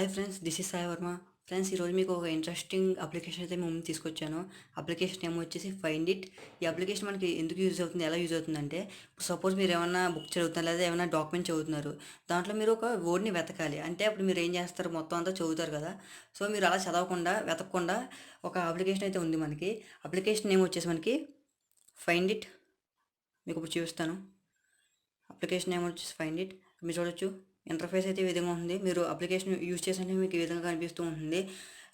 Hi friends, this is Sai Varma. Friends, ఈరోజు మీకు ఒక ఇంట్రెస్టింగ్ అప్లికేషన్ అయితే మేము తీసుకొచ్చాను. అప్లికేషన్ ఏమో వచ్చేసి ఫైండ్ ఇట్. ఈ అప్లికేషన్ మనకి ఎందుకు యూజ్ అవుతుంది, ఎలా యూజ్ అవుతుందంటే, ఇప్పుడు సపోజ్ మీరు ఏమైనా బుక్ చదువుతున్నారు లేదా ఏమైనా డాక్యుమెంట్ చదువుతున్నారు. దాంట్లో మీరు ఒక వర్డ్ని వెతకాలి అంటే అప్పుడు మీరు ఏం చేస్తారు, మొత్తం అంతా చదువుతారు కదా. సో మీరు అలా చదవకుండా వెతకకుండా ఒక అప్లికేషన్ అయితే ఉంది మనకి. అప్లికేషన్ నేమ్ వచ్చేసి మనకి ఫైండ్ ఇట్. మీకు ఇప్పుడు చూపిస్తాను. అప్లికేషన్ నేమ్ వచ్చేసి ఫైండ్ ఇట్. మీరు చూడొచ్చు, ఇంటర్ఫేస్ అయితే ఈ విధంగా ఉంటుంది. మీరు అప్లికేషన్ యూజ్ చేస్తుంటే మీకు ఈ విధంగా కనిపిస్తూ ఉంటుంది.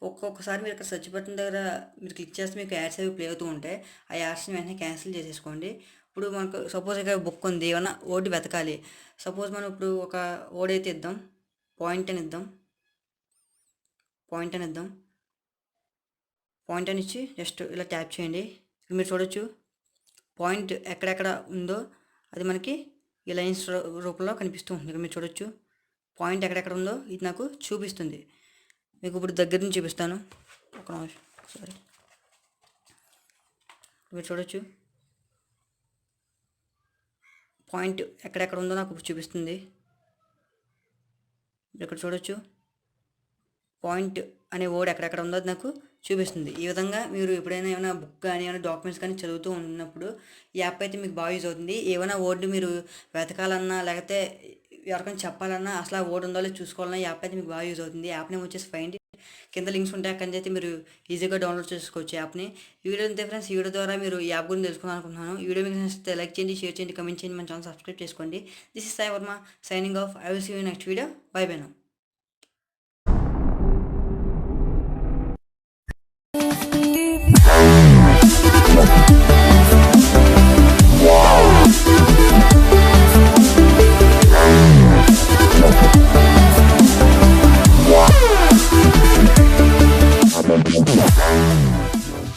ఒక్కొక్కసారి మీరు ఇక్కడ సెర్చ్ బటన్ దగ్గర మీరు క్లిక్ చేస్తే మీకు యాడ్స్ అవి ప్లే అవుతూ ఉంటాయి. ఆ యాడ్స్ని వెంటనే క్యాన్సిల్ చేసేసుకోండి. ఇప్పుడు మనకు సపోజ్ ఇక్కడ బుక్ ఉంది, ఏమన్నా వర్డ్ వెతకాలి. సపోజ్ మనం ఇప్పుడు ఒక వర్డ్ అయితే ఇద్దాం, పాయింట్ అని ఇద్దాం. పాయింట్ అని ఇద్దాం. పాయింట్ అని ఇచ్చి జస్ట్ ఇలా ట్యాప్ చేయండి. మీరు చూడొచ్చు పాయింట్ ఎక్కడెక్కడ ఉందో అది మనకి ఈ లైన్స్ రూపంలో కనిపిస్తూ ఉంటుంది. ఇక్కడ మీరు చూడొచ్చు పాయింట్ ఎక్కడెక్కడ ఉందో ఇది నాకు చూపిస్తుంది. మీకు ఇప్పుడు దగ్గర నుంచి చూపిస్తాను. ఒక నిమిషం, సారీ. మీరు చూడొచ్చు పాయింట్ ఎక్కడెక్కడ ఉందో నాకు ఇప్పుడు చూపిస్తుంది. ఇక్కడ చూడొచ్చు పాయింట్ అనే వర్డ్ ఎక్కడెక్కడ ఉందో అది నాకు చూపిస్తుంది. ఈ విధంగా మీరు ఎప్పుడైనా ఏమైనా బుక్ కానీ ఏమైనా డాక్యుమెంట్స్ కానీ చదువుతూ ఉన్నప్పుడు ఈ యాప్ అయితే మీకు బాగా యూజ్ అవుతుంది. ఏమైనా వర్డ్ మీరు వెతకాలన్నా లేకపోతే ఎవరికైనా చెప్పాలన్నా అసలు ఆ వర్డ్ ఉందో లేదో చూసుకోవాలన్నా ఈ యాప్ అయితే మీకు బాగా యూజ్ అవుతుంది. యాప్ నేమ్ వచ్చేసి ఫైండ్ ఇట్. కింద లింక్స్ ఉంటాయి, అక్కడి నుంచి అయితే మీరు ఈజీగా డౌన్లోడ్ చేసుకోవచ్చు యాప్ని. ఈ వీడియో అంతే ఫ్రెండ్స్. ఈ వీడియో ద్వారా మీరు ఈ యాప్ గురించి తెలుసుకుందాం అనుకుంటున్నాను. ఈ వీడియో మీకు నచ్చితే లైక్ చేయండి, షేర్ చేయండి, కమెంట్ చేయండి, మన ఛానల్ సబ్స్క్రైబ్ చేసుకోండి. This is Sai Varma signing off. I will see you next video. Bye bye now.